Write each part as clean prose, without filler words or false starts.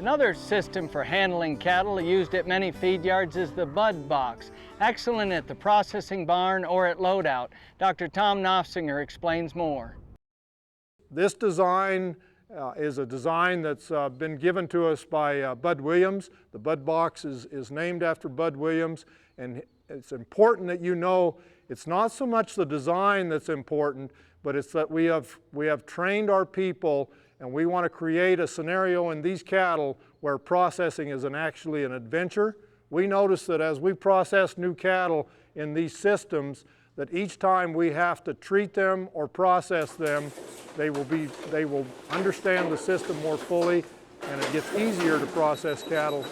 Another system for handling cattle used at many feed yards is the bud box, excellent at the processing barn or at loadout. Dr. Tom Nofsinger explains more. This design is a design that's been given to us by Bud Williams. The bud box is named after Bud Williams, and it's important that you know it's not so much the design that's important, but it's that we have trained our people, and we want to create a scenario in these cattle where processing is actually an adventure. We notice that as we process new cattle in these systems, that each time we have to treat them or process them, they will understand the system more fully, and it gets easier to process cattle.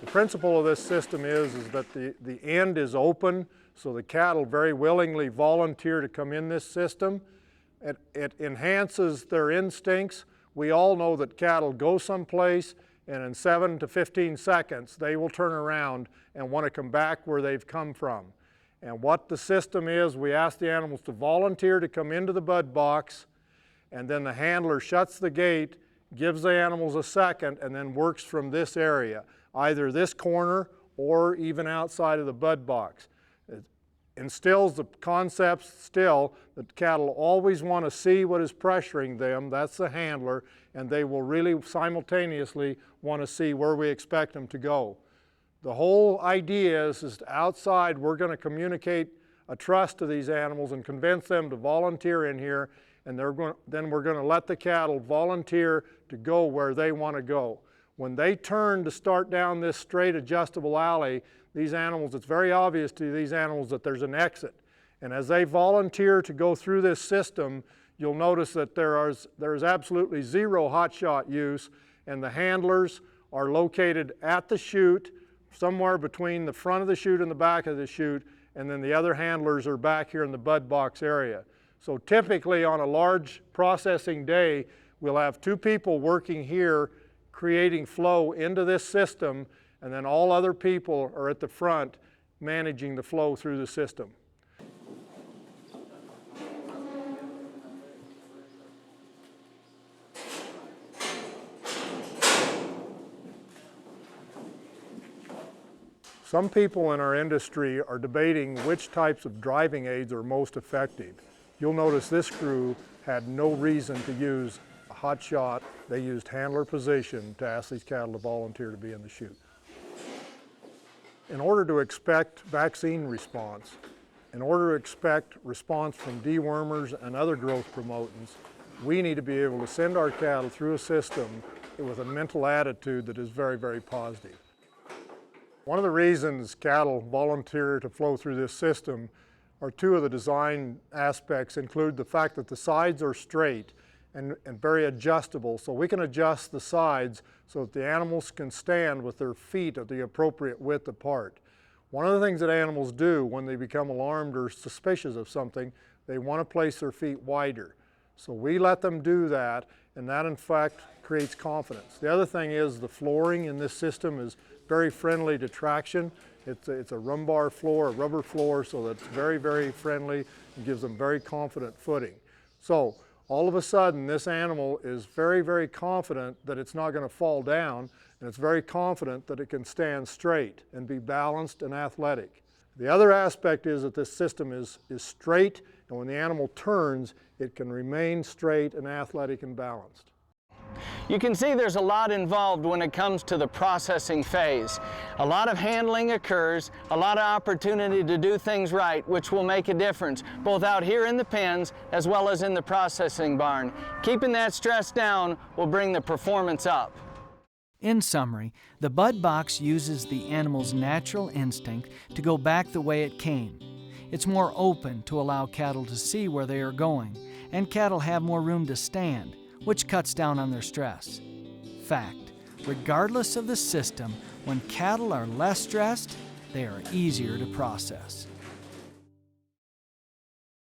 The principle of this system is that the end is open, so the cattle very willingly volunteer to come in this system. It enhances their instincts. We all know that cattle go someplace, and in 7 to 15 seconds, they will turn around and want to come back where they've come from. And what the system is, we ask the animals to volunteer to come into the bud box, and then the handler shuts the gate, gives the animals a second, and then works from this area, either this corner or even outside of the bud box. It instills the concept still that cattle always want to see what is pressuring them, that's the handler, and they will really simultaneously want to see where we expect them to go. The whole idea is outside we're going to communicate a trust to these animals and convince them to volunteer in here, and then we're going to let the cattle volunteer to go where they want to go. When they turn to start down this straight adjustable alley, these animals, it's very obvious to these animals that there's an exit. And as they volunteer to go through this system, you'll notice that there is absolutely zero hotshot use, and the handlers are located at the chute, somewhere between the front of the chute and the back of the chute, and then the other handlers are back here in the bud box area. So typically on a large processing day, we'll have 2 people working here creating flow into this system, and then all other people are at the front managing the flow through the system. Some people in our industry are debating which types of driving aids are most effective. You'll notice this crew had no reason to use a hot shot. They used handler position to ask these cattle to volunteer to be in the chute. In order to expect vaccine response, in order to expect response from dewormers and other growth promotants, we need to be able to send our cattle through a system with a mental attitude that is very, very positive. One of the reasons cattle volunteer to flow through this system are 2 of the design aspects include the fact that the sides are straight and very adjustable, so we can adjust the sides so that the animals can stand with their feet at the appropriate width apart. One of the things that animals do when they become alarmed or suspicious of something, they want to place their feet wider. So we let them do that, and that in fact creates confidence. The other thing is the flooring in this system is very friendly to traction. It's a rumbar floor, a rubber floor, so that's very, very friendly and gives them very confident footing. So all of a sudden this animal is very, very confident that it's not going to fall down, and it's very confident that it can stand straight and be balanced and athletic. The other aspect is that this system is straight, and when the animal turns, it can remain straight and athletic and balanced. You can see there's a lot involved when it comes to the processing phase. A lot of handling occurs, a lot of opportunity to do things right, which will make a difference, both out here in the pens as well as in the processing barn. Keeping that stress down will bring the performance up. In summary, the bud box uses the animal's natural instinct to go back the way it came. It's more open to allow cattle to see where they are going, and cattle have more room to stand, which cuts down on their stress. Fact, regardless of the system, when cattle are less stressed, they are easier to process.